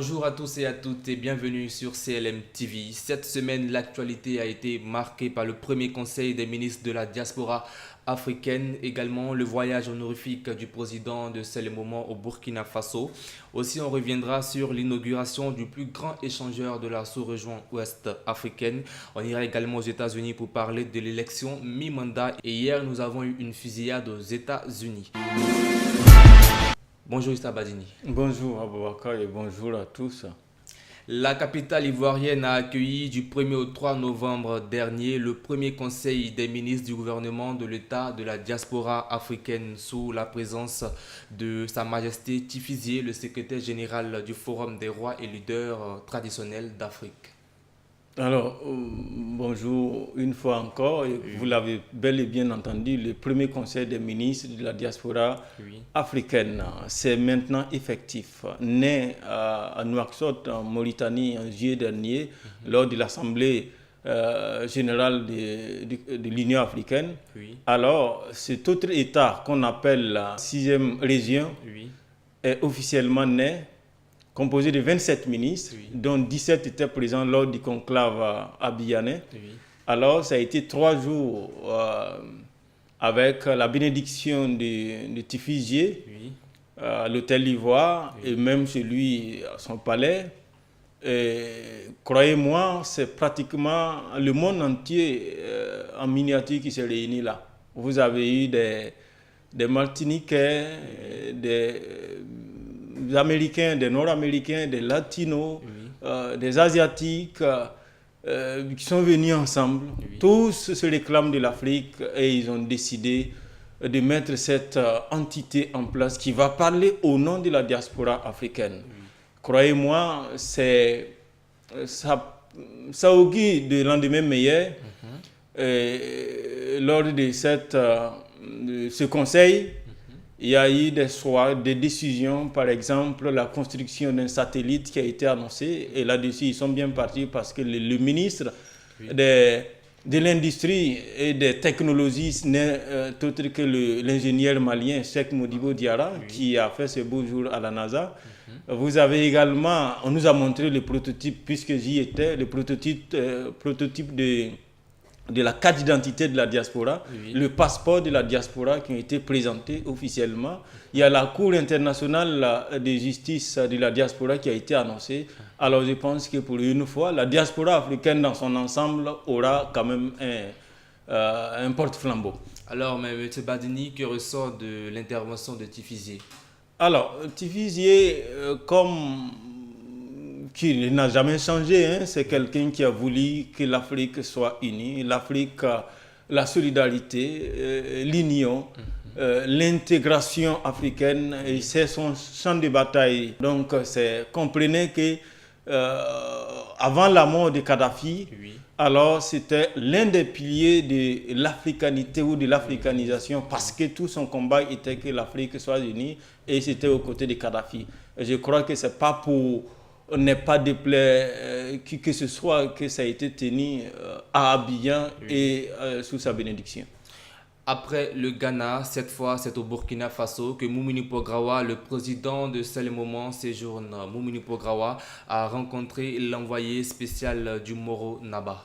Bonjour à tous et à toutes et bienvenue sur CLM TV. Cette semaine, l'actualité a été marquée par le premier conseil des ministres de la diaspora africaine, également le voyage honorifique du président de Celle-Moment au Burkina Faso. Aussi, on reviendra sur l'inauguration du plus grand échangeur de la sous-région ouest africaine. On ira également aux États-Unis pour parler de l'élection mi-mandat. Et hier, nous avons eu une fusillade aux États-Unis. Bonjour Issa Badini. Bonjour Aboubakar et bonjour à tous. La capitale ivoirienne a accueilli du 1er au 3 novembre dernier le premier conseil des ministres du gouvernement de l'État de la diaspora africaine sous la présence de Sa Majesté Tifizier, le secrétaire général du Forum des rois et leaders traditionnels d'Afrique. Alors, bonjour une fois encore, et vous l'avez bel et bien entendu, le premier conseil des ministres de la diaspora africaine, c'est maintenant effectif. Né à Nouakchott, en Mauritanie, en juillet dernier, lors de l'Assemblée générale de l'Union africaine. Alors, cet autre État qu'on appelle la 6e région est officiellement né, composé de 27 ministres, dont 17 étaient présents lors du conclave abidjanais. Alors, ça a été 3 jours avec la bénédiction de Tifizier à l'hôtel Ivoire et même chez lui, à son palais. Croyez-moi, c'est pratiquement le monde entier en miniature qui s'est réuni là. Vous avez eu des Martiniquais, des Américains, des Nord-Américains, des Latinos, des Asiatiques qui sont venus ensemble. Tous se réclament de l'Afrique et ils ont décidé de mettre cette entité en place qui va parler au nom de la diaspora africaine. Croyez-moi, ça augure de lendemain meilleur. Lors de ce conseil, il y a eu des décisions, par exemple la construction d'un satellite qui a été annoncé. Et là-dessus, ils sont bien partis parce que le ministre de l'industrie et des technologies n'est autre que l'ingénieur malien Cheikh Modibo Diarra qui a fait ce beau jour à la NASA. Vous avez également, on nous a montré le prototype, puisque j'y étais, le prototype de la carte d'identité de la diaspora, le passeport de la diaspora qui ont été présentés officiellement. Il y a la Cour internationale de justice de la diaspora qui a été annoncée. Alors je pense que pour une fois, la diaspora africaine dans son ensemble aura quand même un porte-flambeau. Alors, mais M. Badini, que ressort de l'intervention de Tifizier? Alors, Tifizier, comme qui n'a jamais changé, hein. C'est quelqu'un qui a voulu que l'Afrique soit unie, l'Afrique, la solidarité, l'union, l'intégration africaine, et c'est son champ de bataille. Donc, comprenez que avant la mort de Kadhafi, alors c'était l'un des piliers de l'africanité ou de l'africanisation, parce que tout son combat était que l'Afrique soit unie, et c'était aux côtés de Kadhafi. Et je crois que c'est pas pour n'est pas déplaire que ce soit que ça a été tenu à Abidjan et sous sa bénédiction. Après le Ghana, cette fois c'est au Burkina Faso que Moumouni Pograwa, le président de Celle-Moment, séjourne. Moumouni Pograwa a rencontré l'envoyé spécial du Moro Naba.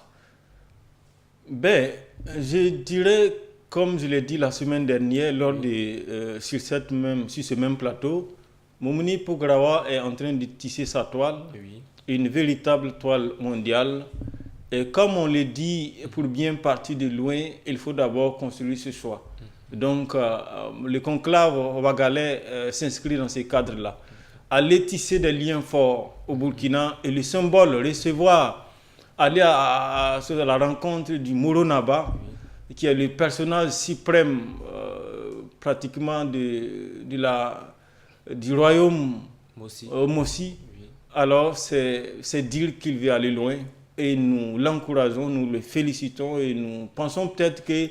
Ben, je dirais, comme je l'ai dit la semaine dernière, sur ce même plateau, Moumouni Pograwa est en train de tisser sa toile, une véritable toile mondiale. Et comme on le dit, pour bien partir de loin, il faut d'abord construire ce choix. Donc, le conclave wagalais s'inscrit dans ces cadres-là. Aller tisser des liens forts au Burkina et le symbole, aller à la rencontre du Moro Naba, qui est le personnage suprême pratiquement du royaume Mossi. Alors, c'est dire qu'il veut aller loin. Et nous l'encourageons, nous le félicitons et nous pensons peut-être que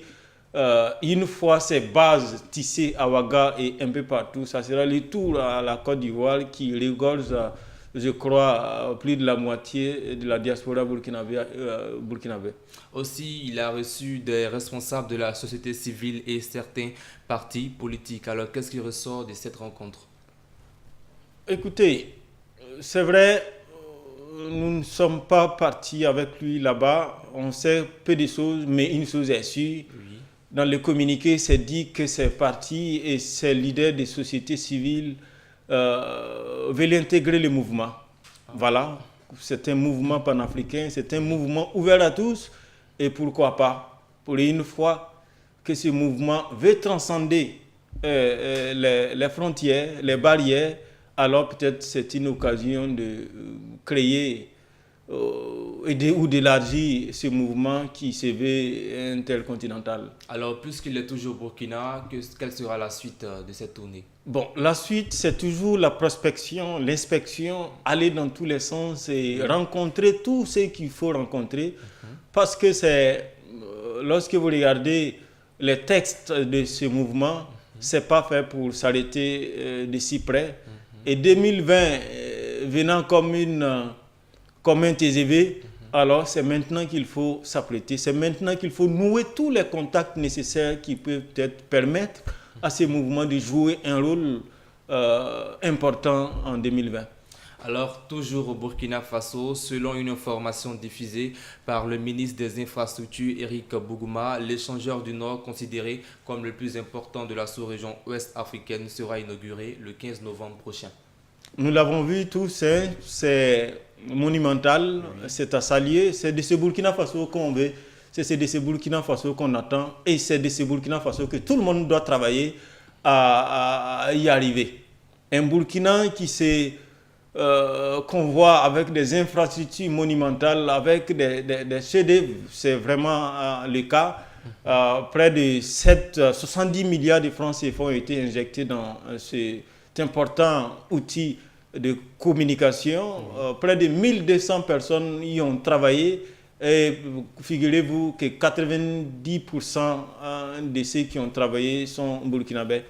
une fois ces bases tissées à Ouaga et un peu partout, ça sera le tour à la Côte d'Ivoire qui regorge, je crois, plus de la moitié de la diaspora burkinabé. Aussi, il a reçu des responsables de la société civile et certains partis politiques. Alors, qu'est-ce qui ressort de cette rencontre? Écoutez, c'est vrai, nous ne sommes pas partis avec lui là-bas. On sait peu de choses, mais une chose est sûre. Oui. Dans le communiqué, c'est dit que ces partis et ces leaders des sociétés civiles veulent intégrer le mouvement. Voilà, c'est un mouvement panafricain, c'est un mouvement ouvert à tous. Et pourquoi pas, pour une fois que ce mouvement veut transcender les frontières, les barrières, alors peut-être c'est une occasion de créer ou d'élargir ce mouvement qui se veut intercontinental. Alors, puisqu'il est toujours au Burkina, quelle sera la suite de cette tournée? Bon, la suite, c'est toujours la prospection, l'inspection, aller dans tous les sens et rencontrer tous ceux qu'il faut rencontrer. Parce que lorsque vous regardez les textes de ce mouvement, c'est pas fait pour s'arrêter de si près. Et 2020 venant comme un TGV, alors c'est maintenant qu'il faut s'apprêter, c'est maintenant qu'il faut nouer tous les contacts nécessaires qui peuvent peut-être permettre à ces mouvements de jouer un rôle important en 2020. Alors, toujours au Burkina Faso, selon une information diffusée par le ministre des Infrastructures, Eric Bougouma, l'échangeur du Nord, considéré comme le plus important de la sous-région ouest africaine, sera inauguré le 15 novembre prochain. Nous l'avons vu tous, hein, c'est monumental, c'est à saluer, c'est de ce Burkina Faso qu'on veut, c'est de ce Burkina Faso qu'on attend et c'est de ce Burkina Faso que tout le monde doit travailler à y arriver. Un Burkina qu'on voit avec des infrastructures monumentales, avec des chefs-d'œuvre, c'est vraiment le cas. Près de 70 milliards de francs CFA ont été injectés dans cet important outil de communication. Près de 1200 personnes y ont travaillé. Et figurez-vous que 90% de ceux qui ont travaillé sont burkinabés.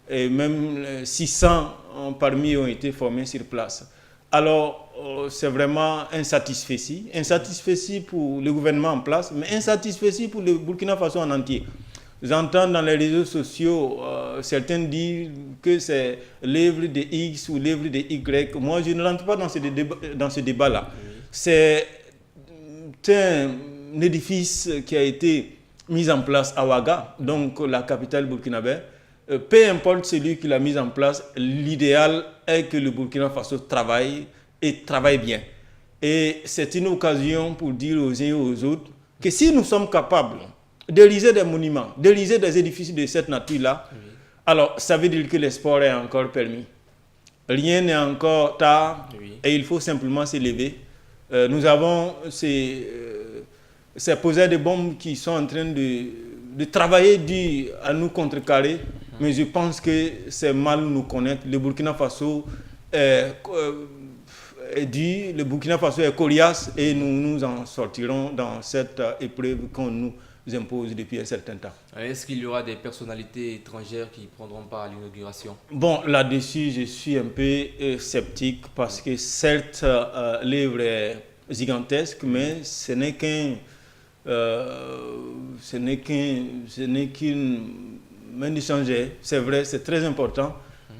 Et même 600 parmi eux ont été formés sur place. Alors, c'est vraiment insatisfait pour le gouvernement en place, mais insatisfait pour le Burkina Faso en entier. J'entends dans les réseaux sociaux, certains disent que c'est l'œuvre de X ou l'œuvre de Y. Moi, je ne rentre pas dans ce débat-là. C'est un édifice qui a été mis en place à Ouaga, donc la capitale burkinabé. Peu importe celui qui l'a mis en place, l'idéal est que le Burkina Faso travaille et travaille bien. Et c'est une occasion pour dire aux uns et aux autres que si nous sommes capables d'ériger des monuments, d'ériger des édifices de cette nature-là, alors ça veut dire que l'espoir est encore permis. Rien n'est encore tard et il faut simplement s'élever. Nous avons ces poseurs de bombes qui sont en train de travailler à nous contrecarrer. Mais je pense que c'est mal nous connaître. Le Burkina Faso est le Burkina Faso est coriace et nous en sortirons dans cette épreuve qu'on nous impose depuis un certain temps. Est-ce qu'il y aura des personnalités étrangères qui prendront part à l'inauguration? Bon, là-dessus, je suis un peu sceptique parce que certes, l'œuvre est gigantesque, mais ce n'est qu'une main d'échanger. C'est vrai, c'est très important,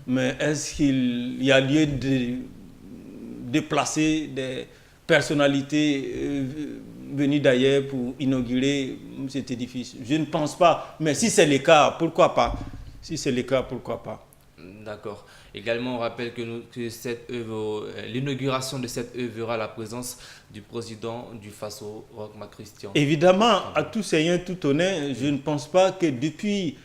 mais est-ce qu'il y a lieu de déplacer des personnalités venues d'ailleurs pour inaugurer cet édifice? Je ne pense pas, mais si c'est le cas, pourquoi pas? Si c'est le cas, pourquoi pas? D'accord. Également, on rappelle que l'inauguration de cette œuvre verra la présence du président du Faso, Roch Marc Christian. Évidemment, à tout seigneur, tout honneur, je ne pense pas que depuis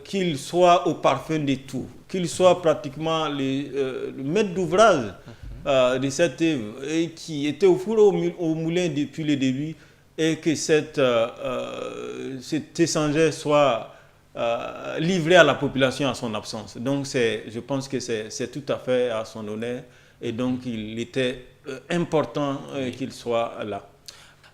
qu'il soit au parfum de tout, qu'il soit pratiquement le maître d'ouvrage de cette œuvre et qui était au four au moulin depuis le début et que cet échangeur soit livré à la population en son absence. Donc je pense que c'est tout à fait à son honneur et donc il était important qu'il soit là.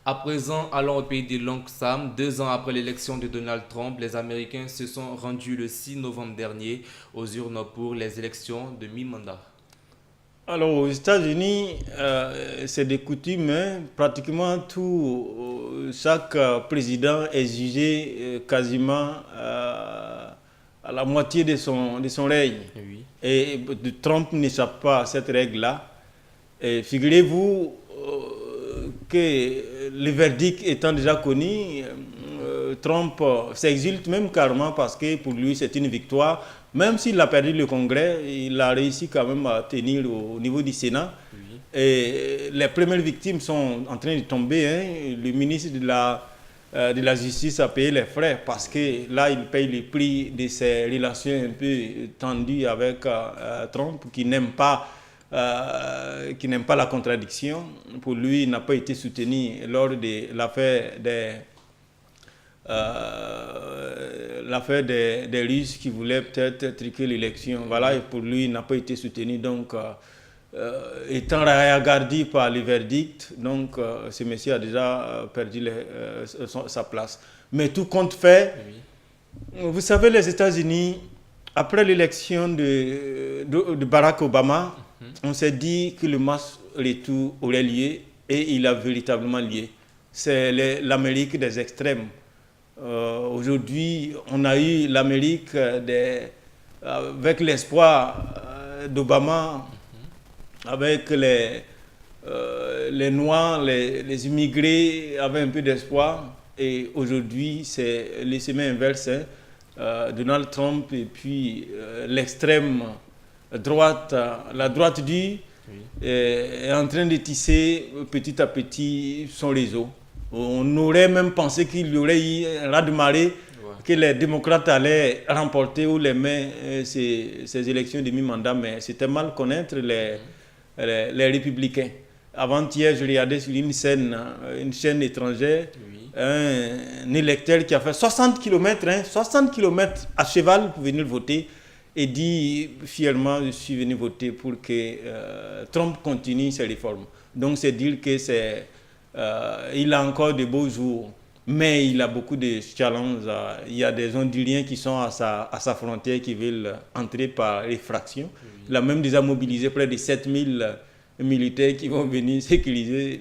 À présent, allons au pays des Longues Sam. 2 ans après l'élection de Donald Trump, les Américains se sont rendus le 6 novembre dernier aux urnes pour les élections de mi-mandat. Alors, aux États-Unis, c'est des coutumes, hein. Pratiquement chaque président est jugé quasiment à la moitié de son règne. Oui. Et Trump n'échappe pas à cette règle-là. Et figurez-vous que le verdict étant déjà connu, Trump s'exulte même carrément parce que pour lui c'est une victoire. Même s'il a perdu le Congrès, il a réussi quand même à tenir au niveau du Sénat. Oui. Et les premières victimes sont en train de tomber. Hein. Le ministre de la Justice a payé les frais parce que là, il paye le prix de ses relations un peu tendues avec Trump, qui n'aime pas la contradiction. Pour lui, il n'a pas été soutenu lors de l'affaire des Russes qui voulaient peut-être truquer l'élection. Voilà, et pour lui, il n'a pas été soutenu. Donc, étant regardé par le verdict, donc ce monsieur a déjà perdu sa place. Mais tout compte fait, vous savez, les États-Unis, après l'élection de Barack Obama, on s'est dit que le match retour aurait lieu et il a véritablement lieu. C'est l'Amérique des extrêmes. Aujourd'hui, on a eu l'Amérique avec l'espoir d'Obama, avec les Noirs, les immigrés avaient un peu d'espoir. Et aujourd'hui, c'est le chemin inverse. Donald Trump et puis l'extrême droite, la droite dure, est en train de tisser petit à petit son réseau. On aurait même pensé qu'il y aurait eu un raz-de-marée, que les démocrates allaient remporter ou les mains ces élections de mi-mandat, mais c'était mal connaître les républicains. Avant-hier, je regardais sur une chaîne étrangère, un électeur qui a fait 60 km à cheval pour venir voter et dit fièrement, je suis venu voter pour que Trump continue ses réformes. Donc c'est dire que il a encore de beaux jours, mais il a beaucoup de challenges. Il y a des Honduriens qui sont à sa frontière qui veulent entrer par effraction. Il a même déjà mobilisé près de 7000 militaires qui vont venir sécuriser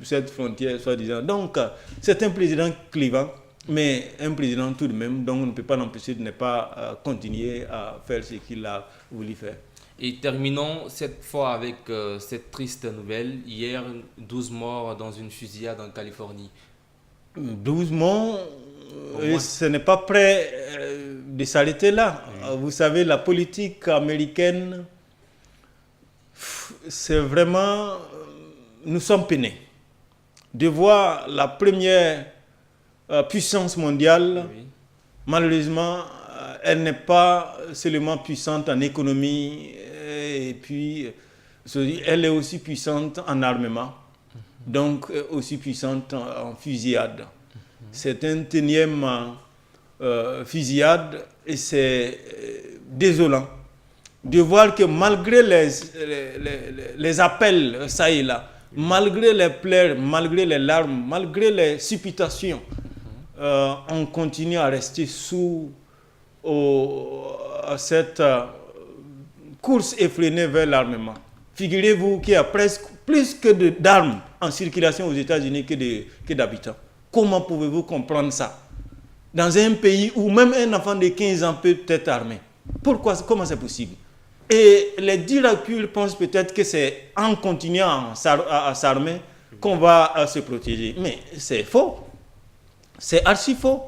cette frontière, soi-disant. Donc, c'est un président clivant, mais un président tout de même, donc on ne peut pas l'empêcher de ne pas continuer à faire ce qu'il a voulu faire. Et terminons cette fois avec cette triste nouvelle. Hier, 12 morts dans une fusillade en Californie. 12 morts, ce n'est pas prêt de s'arrêter là. Vous savez, la politique américaine, c'est vraiment... Nous sommes peinés de voir la première puissance mondiale. Malheureusement, elle n'est pas seulement puissante en économie, et puis elle est aussi puissante en armement, donc aussi puissante en fusillade. C'est un énième fusillade et c'est désolant de voir que malgré les appels, ça et là, malgré les pleurs, malgré les larmes, malgré les supputations, on continue à rester sous cette course effrénée vers l'armement. Figurez-vous qu'il y a presque plus d'armes en circulation aux États-Unis que d'habitants. Comment pouvez-vous comprendre ça? Dans un pays où même un enfant de 15 ans peut être armé. Comment c'est possible? Et les directeurs pensent peut-être que c'est en continuant à s'armer qu'on va se protéger. Mais c'est faux. C'est archi faux.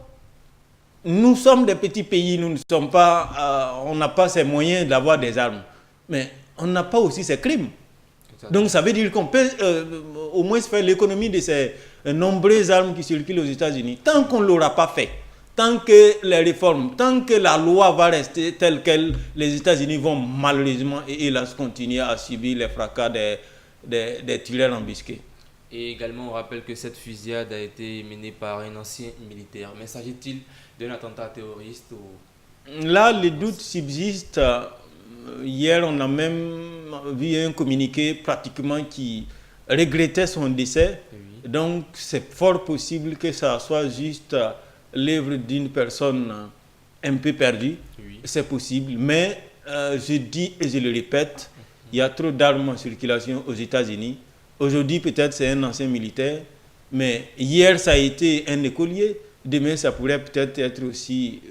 Nous sommes des petits pays, nous ne sommes pas, on n'a pas ces moyens d'avoir des armes. Mais on n'a pas aussi ces crimes. Donc ça veut dire qu'on peut au moins faire l'économie de ces nombreuses armes qui circulent aux États-Unis. Tant qu'on ne l'aura pas fait, tant que les réformes, tant que la loi va rester telle qu'elle, les États-Unis vont malheureusement et hélas continuer à subir les fracas des tireurs embusqués. Et également, on rappelle que cette fusillade a été menée par un ancien militaire. Mais s'agit-il d'un attentat terroriste ou... Là, les doutes subsistent. Hier, on a même vu un communiqué pratiquement qui regrettait son décès. Oui. Donc, c'est fort possible que ça soit juste l'œuvre d'une personne un peu perdue. Oui. C'est possible. Mais je dis et je le répète, il y a trop d'armes en circulation aux États-Unis. Aujourd'hui, peut-être c'est un ancien militaire, mais hier, ça a été un écolier. Demain, ça pourrait peut-être être aussi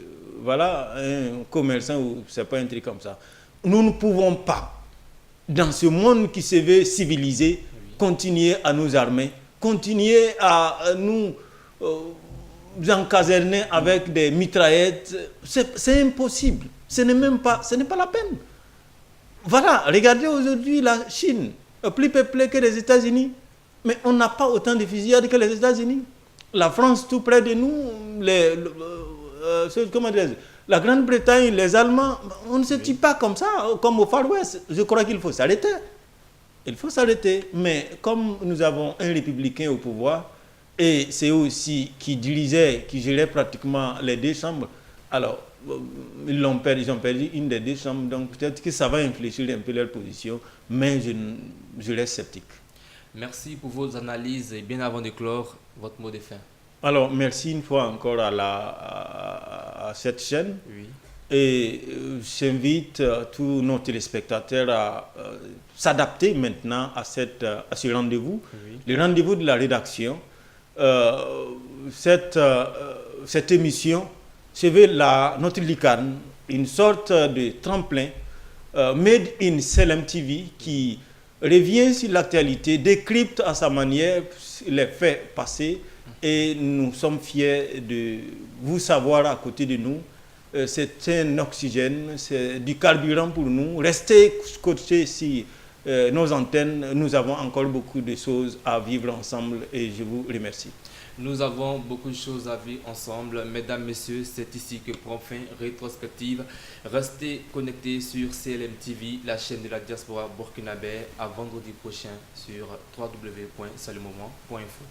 un commerçant ou c'est pas un truc comme ça. Nous ne pouvons pas dans ce monde qui se veut civilisé, continuer à nous armer, continuer à nous encaserner avec des mitraillettes, c'est impossible. Ce n'est pas la peine. Voilà, regardez aujourd'hui la Chine, plus peuplée que les États-Unis, mais on n'a pas autant de fusillades que les États-Unis. La France, tout près de nous, la Grande-Bretagne, les Allemands, on ne se tue pas comme ça, comme au Far West. Je crois qu'il faut s'arrêter. Il faut s'arrêter. Mais comme nous avons un républicain au pouvoir, et c'est eux aussi qui gérait pratiquement les deux chambres, alors ils ont perdu une des deux chambres, donc peut-être que ça va infléchir un peu leur position, mais je reste sceptique. Merci pour vos analyses et bien avant de clore, votre mot de fin. Alors, merci une fois encore à cette chaîne. Oui. Et j'invite tous nos téléspectateurs à s'adapter maintenant à ce rendez-vous, oui. Le rendez-vous de la rédaction. Cette émission se veut notre licorne, une sorte de tremplin made in CLM TV qui revient sur l'actualité, décrypte à sa manière les faits passés et nous sommes fiers de vous savoir à côté de nous. C'est un oxygène, c'est du carburant pour nous. Restez scotchés sur nos antennes. Nous avons encore beaucoup de choses à vivre ensemble et je vous remercie. Nous avons beaucoup de choses à vivre ensemble. Mesdames, Messieurs, c'est ici que prend fin Rétrospective. Restez connectés sur CLM TV, la chaîne de la diaspora burkinabé. À vendredi prochain sur www.salumoment.info.